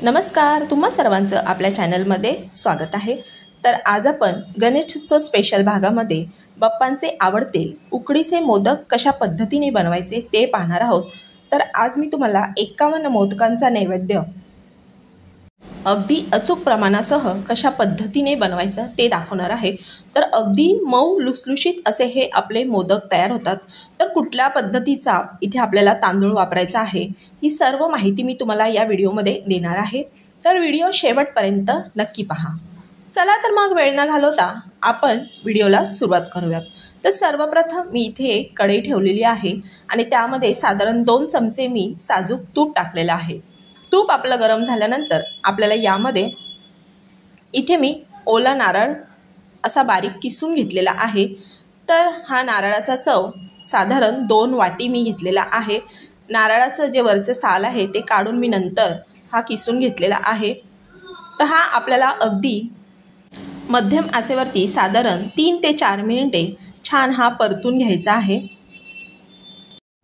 नमस्कार, तुम्हा सर्वांचं आपल्या चॅनलमध्ये स्वागत आहे। तर आज आपण गणेशोत्सव स्पेशल भागामध्ये बाप्पांचे आवडते उकडीचे मोदक कशा पद्धतीने बनवायचे ते पाहणार आहोत। तर आज मी तुम्हाला 51 मोदकांचा नैवेद्य अगदी अचूक प्रमाणासह कशा पद्धतीने बनवायचं ते दाखवणार आहे। तर अगदी मऊ लुसलुशीत असे हे आपले मोदक तयार होतात। तर कुठल्या पद्धतीचा इथे आपल्याला तांदूळ वापरायचा आहे ही सर्व माहिती मी तुम्हाला या व्हिडिओमध्ये देणार आहे। तर व्हिडिओ शेवटपर्यंत नक्की पहा। चला तर मग वेळ न घालवता आपण व्हिडिओला सुरुवात करूयात। तर सर्वप्रथम मी इथे कढई ठेवलेली आहे आणि त्यामध्ये साधारण 2 चमचे मी साजूक तूप टाकलेलं आहे। तूप आपलं गरम झाल्यानंतर आपल्याला यामध्ये इथे मी ओला नारळ असा बारीक किसून घेतलेला आहे। तर हा नारळाचा चव साधारण 2 वाटी मी घेतलेला आहे। नारळाचं जे वरचं साल आहे ते काढून मी नंतर हा किसून घेतलेला आहे। तर हा आपल्याला अगदी मध्यम आचेवरती साधारण 3 ते 4 मिनिटे छान हा परतून घ्यायचा आहे,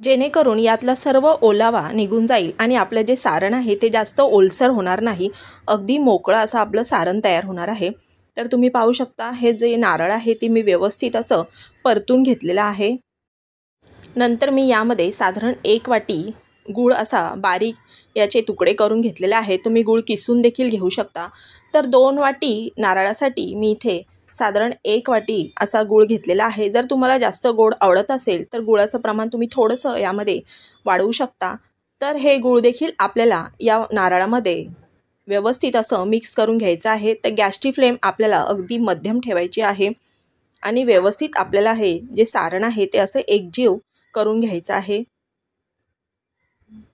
जेणेकरून यातला सर्व ओलावा निघून जाईल आणि आपलं जे सारण आहे ते जास्त ओलसर होणार नाही, अगदी मोकळं असं आपलं सारण तयार होणार आहे। तर तुम्ही पाहू शकता हे जे नारळ आहे ते मी व्यवस्थित असं परतून घेतलेलं आहे। नंतर मी यामध्ये साधारण 1 वाटी गूळ असा बारीक याचे तुकडे करून घेतलेले आहे। तुम्ही गूळ किसून देखील घेऊ शकता। तर 2 वाटी नारळासाठी मी इथे साधारण 1 वाटी असा गूळ घेतलेला आहे। जर तुम्हाला जास्त गोड आवडत असेल तर गुळाचं प्रमाण तुम्ही थोडंसं यामध्ये वाढवू शकता। तर हे गूळ देखील आपल्याला या नारळामध्ये व्यवस्थित असं मिक्स करून घ्यायचं आहे। तर गॅसची फ्लेम आपल्याला अगदी मध्यम ठेवायची आहे आणि व्यवस्थित आपल्याला हे जे सारण आहे ते असं एकजीव करून घ्यायचं आहे।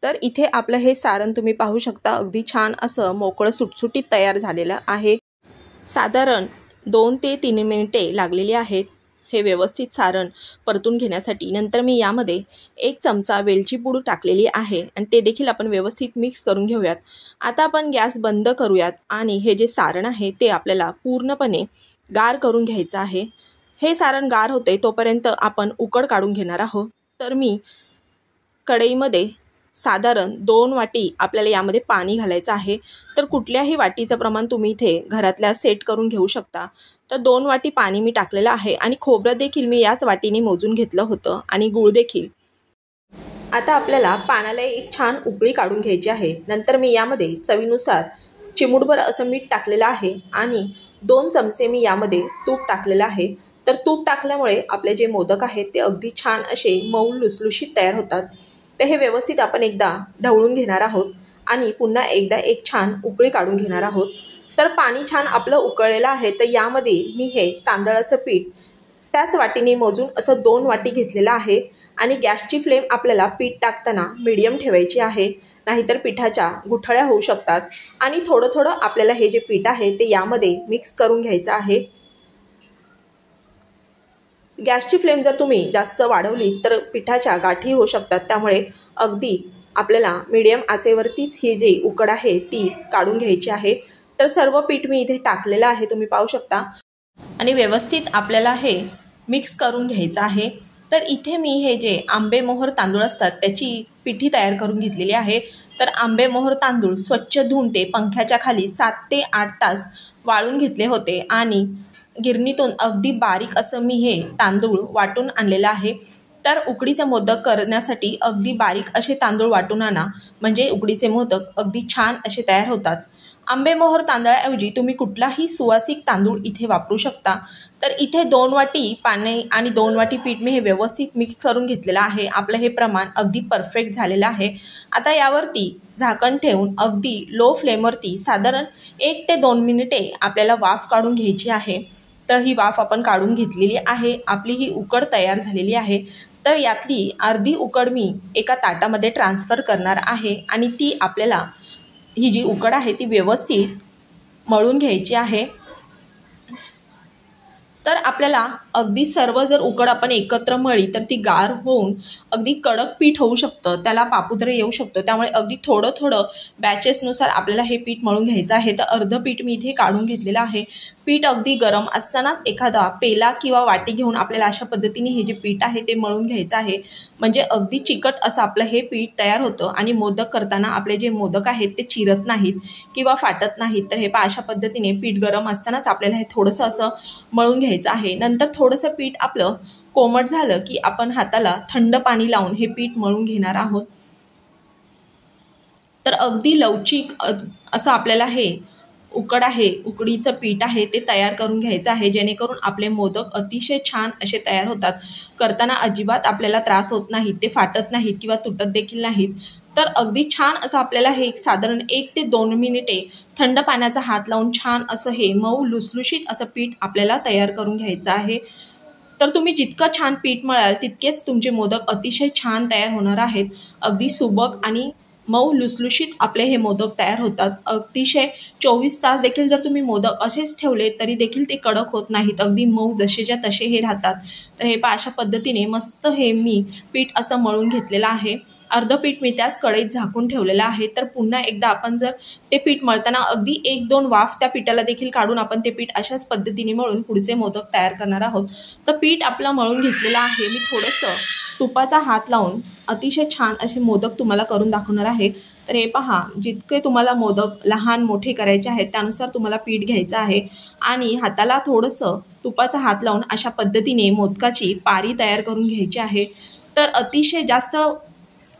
तर इथे आपलं हे सारण तुम्ही पाहू शकता अगदी छान असं मोकळं सुटसुटीत तयार झालेलं आहे। साधारण 2 ते 3 मिनिटे लागलेली आहेत हे व्यवस्थित सारण परतून घेण्यासाठी। नंतर मी यामध्ये 1 चमचा वेलची पूड टाकलेली आहे आणि ते देखील आपण व्यवस्थित मिक्स करून घेऊयात। आता आपण गॅस बंद करूयात आणि हे जे सारण आहे ते आपल्याला पूर्णपणे गार करून घ्यायचं आहे। हे सारण गार होते तोपर्यंत आपण उकड काढून घेणार आहोत। तर मी कढईमध्ये साधारण 2 वाटी आपल्याला यामध्ये पाणी घालायचं आहे। तर कुठल्याही वाटीचं प्रमाण तुम्ही इथे घरातल्या सेट करून घेऊ शकता। तर 2 वाटी पाणी मी टाकलेलं आहे आणि खोबरं देखील मी याच वाटीने मोजून घेतलं होतं आणि गूळ देखील। आता आपल्याला पाण्याला एक छान उकळी काढून घ्यायची आहे। नंतर मी यामध्ये चवीनुसार चिमूटभर असं मीठ टाकलेलं आहे आणि 2 चमचे मी यामध्ये तूप टाकलेलं आहे। तर तूप टाकल्यामुळे आपले जे मोदक आहेत ते अगदी छान असे मऊ लुसलुशीत तयार होतात। तर हे व्यवस्थित आपण एकदा ढवळून घेणार आहोत आणि पुन्हा एकदा एक छान उकळी काढून घेणार आहोत। तर पाणी छान आपलं उकळलेलं आहे। तर यामध्ये मी हे तांदळाचं पीठ त्याच वाटीने मोजून असं 2 वाटी घेतलेलं आहे आणि गॅसची फ्लेम आपल्याला पीठ टाकताना मीडियम ठेवायची आहे, नाहीतर पिठाच्या गुठळ्या होऊ शकतात। आणि थोडं थोडं आपल्याला हे जे पीठ आहे ते यामध्ये मिक्स करून घ्यायचं आहे। गॅसची फ्लेम जर तुम्ही जास्त वाढवली तर पिठाच्या गाठी होऊ शकतात, त्यामुळे अगदी आपल्याला मीडियम आचेवरतीच ही जी उकड आहे ती काढून घ्यायची आहे। तर सर्व पीठ मी इथे टाकलेलं आहे तुम्ही पाहू शकता आणि व्यवस्थित आपल्याला हे मिक्स करून घ्यायचं आहे। तर इथे मी हे जे आंबेमोहोर तांदूळ असतात त्याची पिठी तयार करून घेतलेली आहे। तर आंबेमोहोर तांदूळ स्वच्छ धुवून ते पंख्याच्या खाली 7 ते 8 तास वाळून घेतले होते आणि गिरणीतून अगदी बारीक असं मी हे तांदूळ वाटून आणलेलं आहे। तर उकडीचे मोदक करण्यासाठी अगदी बारीक असे तांदूळ वाटून आणा, म्हणजे उकडीचे मोदक अगदी छान असे तयार होतात। आंबेमोहोर तांदळाऐवजी तुम्ही कुठलाही सुवासिक तांदूळ इथे वापरू शकता। तर इथे 2 वाटी पाणी आणि 2 वाटी पीठ मी हे व्यवस्थित मिक्स करून घेतलेलं आहे। आपलं हे प्रमाण अगदी परफेक्ट झालेलं आहे। आता यावरती झाकण ठेवून अगदी लो फ्लेमवरती साधारण 1 ते 2 मिनिटे आपल्याला वाफ काढून घ्यायची आहे। तर ही वाफ आपण काढून घेतलेली आहे। आपली ही उकड तयार झालेली आहे। तर यातली अर्धी उकड मी एका ताटामध्ये ट्रान्सफर करणार आहे आणि ती आपल्याला ही जी उकड आहे ती व्यवस्थित मळून घ्यायची आहे। तर आपल्याला अगदी सर्व जर उकड आपण एकत्र मळली तर ती गार होऊन अगदी कडक पीठ होऊ शकतं, त्याला पापुद्रे येऊ शकतं. त्यामुळे अगदी थोडं थोडं बॅचेसनुसार आपल्याला हे पीठ मळून घ्यायचं आहे. तर अर्ध पीठ मी इथे काढून घेतलेलं आहे. पीठ अगदी गरम असतानाच एखादा पेला किंवा वाटी घेऊन आपल्याला अशा पद्धतीने हे जे पीठ आहे ते मळून घ्यायचं आहे. म्हणजे अगदी चिकट असं आपलं हे पीठ तयार होतं आणि मोदक करताना आपले जे मोदक आहेत ते चिरत नाहीत किंवा फाटत नाहीत. तर हे अशा पद्धतीने पीठ गरम असतानाच आपल्याला हे थोडंसं असं मळून घ्यायचं आहे. नंतर थोडंसं पीठ आपलं कोमट झालं की आपण हाताला थंड पाणी लावून हे पीठ मळून घेणार आहोत. तर अगदी लवचिक असं आपल्याला हे उकडीचं पीठ आहे ते तयार करून घ्यायचं आहे, जेणेकरून आपले मोदक अतिशय छान असे तयार होतात. करताना अजिबात आपल्याला त्रास होत नाहीत, ते फाटत नाहीत किंवा तुटत देखील नाहीत. तर अगदी छान असं आपल्याला हे साधारण 1 ते 2 मिनिटे थंड पाण्याचा हात लावून छान असं हे मऊ लुसलुशीत असं पीठ आपल्याला तयार करून घ्यायचं आहे. तर तुम्ही जितकं छान पीठ मळाल तितकेच तुमचे मोदक अतिशय छान तयार होणार आहेत. अगदी सुबक आणि मऊ लुसलुशीत आपले हे मोदक तयार होतात. अतिशय 24 तास देखील जर तुम्ही मोदक असेच ठेवले तरी देखील ते कडक होत नाहीत, अगदी मऊ जसेच्या तसे हे राहतात. तर हे अशा पद्धतीने मस्त हे मी पीठ असं मळून घेतलेलं आहे. अर्ध पीठ मी त्याच कढईत झाकून ठेवलेलं आहे. तर पुन्हा एकदा आपण जर ते पीठ मळताना अगदी 1-2 वाफ त्या पिठाला देखील काढून आपण ते पीठ अशाच पद्धतीने मळून पुढचे मोदक तयार करणार आहोत. तर पीठ आपलं मळून घेतलेलं आहे. मी थोडंसं तुपाचा हात लावून अतिशय छान असे मोदक तुम्हाला करून दाखवणार आहे. तर हे पहा, जितके तुम्हाला मोदक लहान मोठे करायचे आहेत त्यानुसार तुम्हाला पीठ घ्यायचं आहे आणि हाताला थोडंसं तुपाचा हात लावून अशा पद्धतीने मोदकाची पारी तयार करून घ्यायची आहे. तर अतिशय जास्त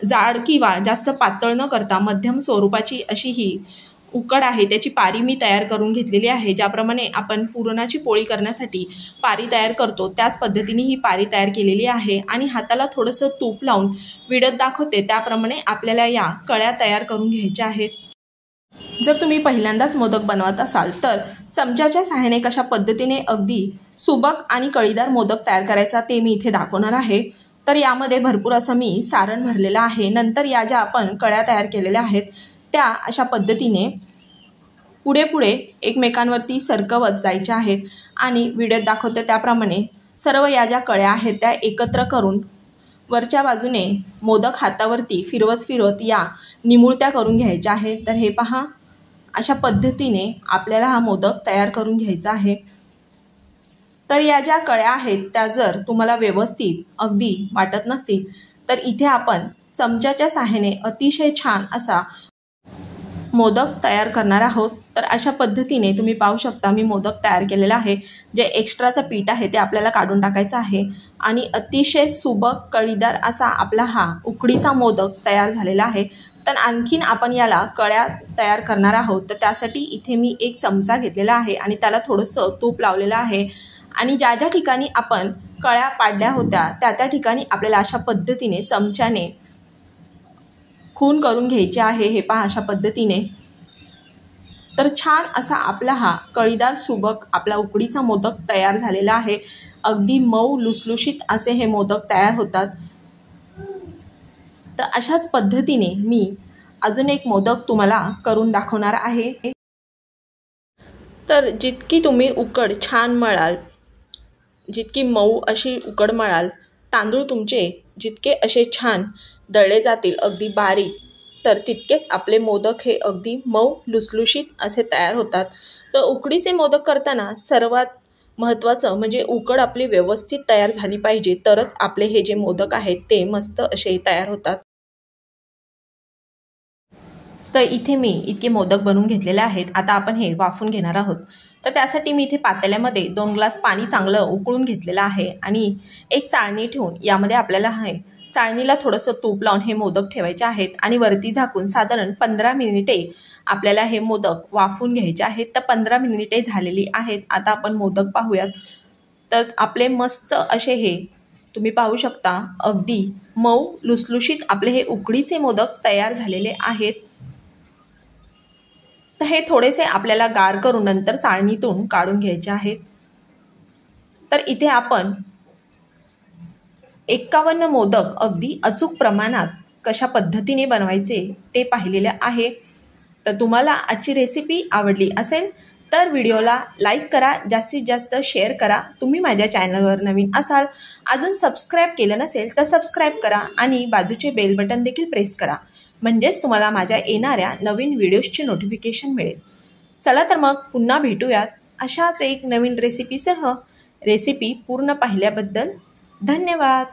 जाड किंवा जास्त पातळ न करता मध्यम स्वरूपाची अशी ही उकड आहे त्याची पारी मी तयार करून घेतलेली आहे. ज्याप्रमाणे आपण पुरणाची पोळी करण्यासाठी पारी तयार करतो त्याच पद्धतीने ही पारी तयार केलेली आहे आणि हाताला थोडंसं तूप लावून विडत दाखवते त्याप्रमाणे आपल्याला या कळ्या तयार करून घ्यायच्या आहेत. जर तुम्ही पहिल्यांदाच मोदक बनवत असाल तर चमच्याच्या सहाय्याने कशा पद्धतीने अगदी सुबक आणि कळीदार मोदक तयार करायचा ते मी इथे दाखवणार आहे. तर यामध्ये भरपूर असं मी सारण भरलेलं आहे. नंतर या ज्या आपण कळ्या तयार केलेल्या आहेत त्या अशा पद्धतीने पुढे पुढे एकमेकांवरती सरकवत जायच्या आहेत आणि व्हिडिओत दाखवते त्याप्रमाणे सर्व या ज्या कळ्या आहेत त्या एकत्र करून वरच्या बाजूने मोदक हातावरती फिरवत फिरवत या निमुळत्या करून घ्यायच्या आहेत. तर हे पहा, अशा पद्धतीने आपल्याला हा मोदक तयार करून घ्यायचा आहे. तर या ज्या कळ्या आहेत त्या जर तुम्हाला व्यवस्थित अगदी वाटत नसतील तर इथे आपण चमच्याच्या सहाय्याने अतिशय छान असा मोदक तयार करणार आहोत. तर अशा पद्धतीने तुम्ही पाहू शकता मी मोदक तयार केलेला आहे. जे एक्स्ट्राचं पीठ आहे ते आपल्याला काढून टाकायचं आहे आणि अतिशय सुबक कळीदार असा आपला हा उकडीचा मोदक तयार झालेला आहे. तर आणखीन आपण याला कळ्या तयार करणार आहोत. तर त्यासाठी इथे मी 1 चमचा घेतलेला आहे आणि त्याला थोडंसं तूप लावलेलं आहे आणि ज्या ज्या ठिकाणी आपण कळ्या पाडल्या होत्या त्या ठिकाणी आपल्याला अशा पद्धतीने चमच्याने खून करून घ्यायचे आहे. हे पहा, अशा पद्धतीने. तर छान असा आपला हा कळीदार सुबक आपला उकडीचा मोदक तयार झालेला आहे. अगदी मऊ लुसलुशीत असे हे मोदक तयार होतात. तर अशाच पद्धतीने मी अजून एक मोदक तुम्हाला करून दाखवणार आहे. तर जितकी तुम्ही उकड छान मळाल, जितकी मऊ अशी उकड मळाल, तांदूळ तुमचे जितके असे छान दळले जातील अगदी बारीक, तर तितकेच आपले मोदक हे अगदी मऊ लुसलुशीत असे तयार होतात. तर उकडीचे मोदक करताना सर्वात महत्त्वाचं म्हणजे उकड आपली व्यवस्थित तयार झाली पाहिजे, तरच आपले हे जे मोदक आहेत ते मस्त असे तयार होतात. तर इथे मी इतके मोदक बनवून घेतलेले आहेत. आता आपण हे वाफून घेणार आहोत. तर त्यासाठी मी इथे पातेल्यामध्ये 2 ग्लास पाणी चांगलं उकळून घेतलेलं आहे आणि एक चाळणी ठेवून यामध्ये आपल्याला चाळणीला थोडंसं तूप लावून हे मोदक ठेवायचे आहेत आणि वरती झाकून साधारण 15 मिनिटे आपल्याला हे मोदक वाफून घ्यायचे आहेत. तर 15 मिनिटे झालेली आहेत. आता आपण मोदक पाहूयात. तर आपले मस्त असे हे तुम्ही पाहू शकता अगदी मऊ लुसलुशीत आपले हे उकडीचे मोदक तयार झालेले आहेत. तर हे थोडेसे आपल्याला गार करून नंतर चाळणीतून काढून घ्यायचे आहेत. तर इथे आपण 51 मोदक अगदी अचूक प्रमाणात कशा पद्धतीने बनवायचे ते पाहिलेले आहे. तर तुम्हाला आजची रेसिपी आवडली असेल तर व्हिडिओला लाईक करा, जास्तीत जास्त शेअर करा. तुम्ही माझ्या चॅनलवर नवीन असाल, अजून सबस्क्राईब केलं नसेल तर सबस्क्राईब करा आणि बाजूचे बेल बटन देखील प्रेस करा, म्हणजेच तुम्हाला माझ्या येणाऱ्या नवीन व्हिडिओजची नोटिफिकेशन मिळेल. चला तर मग पुन्हा भेटूयात अशाच एक नवीन रेसिपीसह. रेसिपी पूर्ण पाहिल्याबद्दल धन्यवाद.